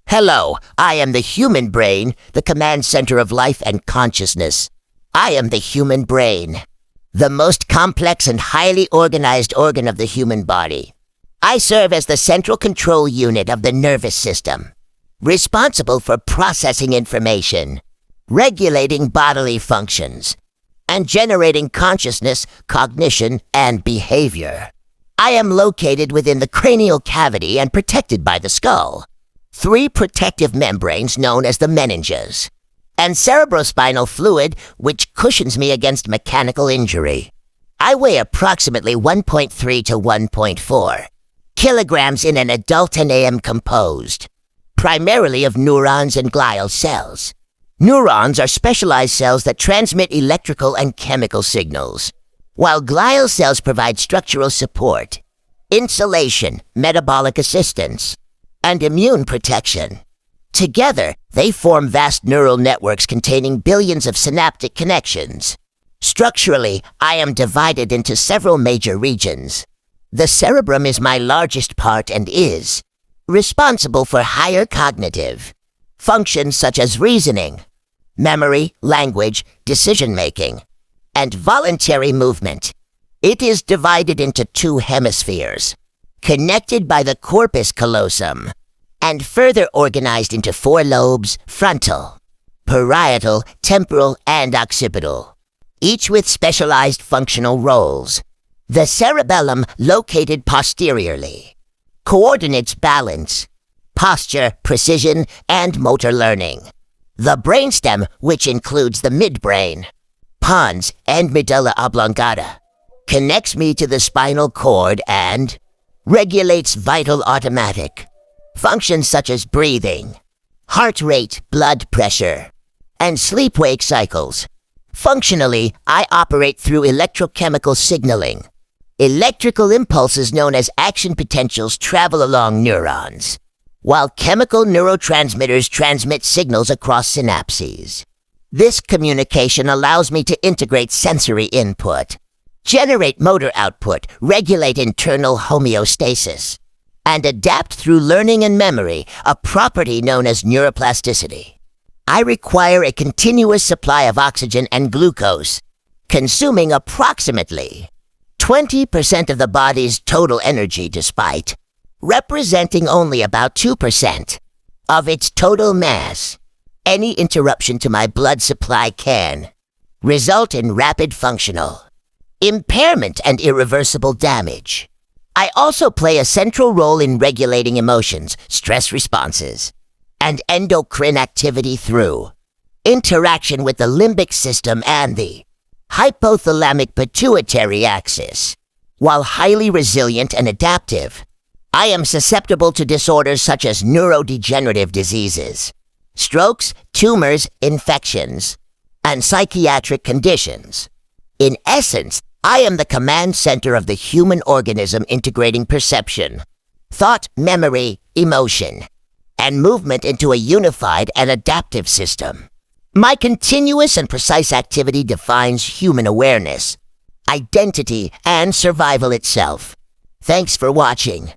Hello, I am the human brain, the command center of life and consciousness. I am the human brain, the most complex and highly organized organ of the human body. I serve as the central control unit of the nervous system, responsible for processing information, regulating bodily functions, and generating consciousness, cognition, and behavior. I am located within the cranial cavity and protected by the skull. 3 protective membranes known as the meninges, and cerebrospinal fluid which cushions me against mechanical injury. I weigh approximately 1.3 to 1.4 kilograms in an adult and am composed primarily of neurons and glial cells. Neurons are specialized cells that transmit electrical and chemical signals, while glial cells provide structural support, insulation, metabolic assistance, and immune protection. Together, they form vast neural networks containing billions of synaptic connections. Structurally, I am divided into several major regions. The cerebrum is my largest part and is responsible for higher cognitive functions such as reasoning, memory, language, decision-making, and voluntary movement. It is divided into 2 hemispheres, connected by the corpus callosum, and further organized into 4 lobes: frontal, parietal, temporal, and occipital, each with specialized functional roles. The cerebellum, located posteriorly, coordinates balance, posture, precision, and motor learning. The brainstem, which includes the midbrain, pons, and medulla oblongata, connects me to the spinal cord and regulates vital automatic functions such as breathing, heart rate, blood pressure, and sleep-wake cycles. Functionally, I operate through electrochemical signaling. Electrical impulses known as action potentials travel along neurons, while chemical neurotransmitters transmit signals across synapses. This communication allows me to integrate sensory input, generate motor output, regulate internal homeostasis, and adapt through learning and memory, a property known as neuroplasticity. I require a continuous supply of oxygen and glucose, consuming approximately 20% of the body's total energy despite representing only about 2% of its total mass. Any interruption to my blood supply can result in rapid functional impairment and irreversible damage. I also play a central role in regulating emotions, stress responses, and endocrine activity through interaction with the limbic system and the hypothalamic pituitary axis. While highly resilient and adaptive, I am susceptible to disorders such as neurodegenerative diseases, strokes, tumors, infections, and psychiatric conditions. In essence, I am the command center of the human organism, integrating perception, thought, memory, emotion, and movement into a unified and adaptive system. My continuous and precise activity defines human awareness, identity, and survival itself. Thanks for watching.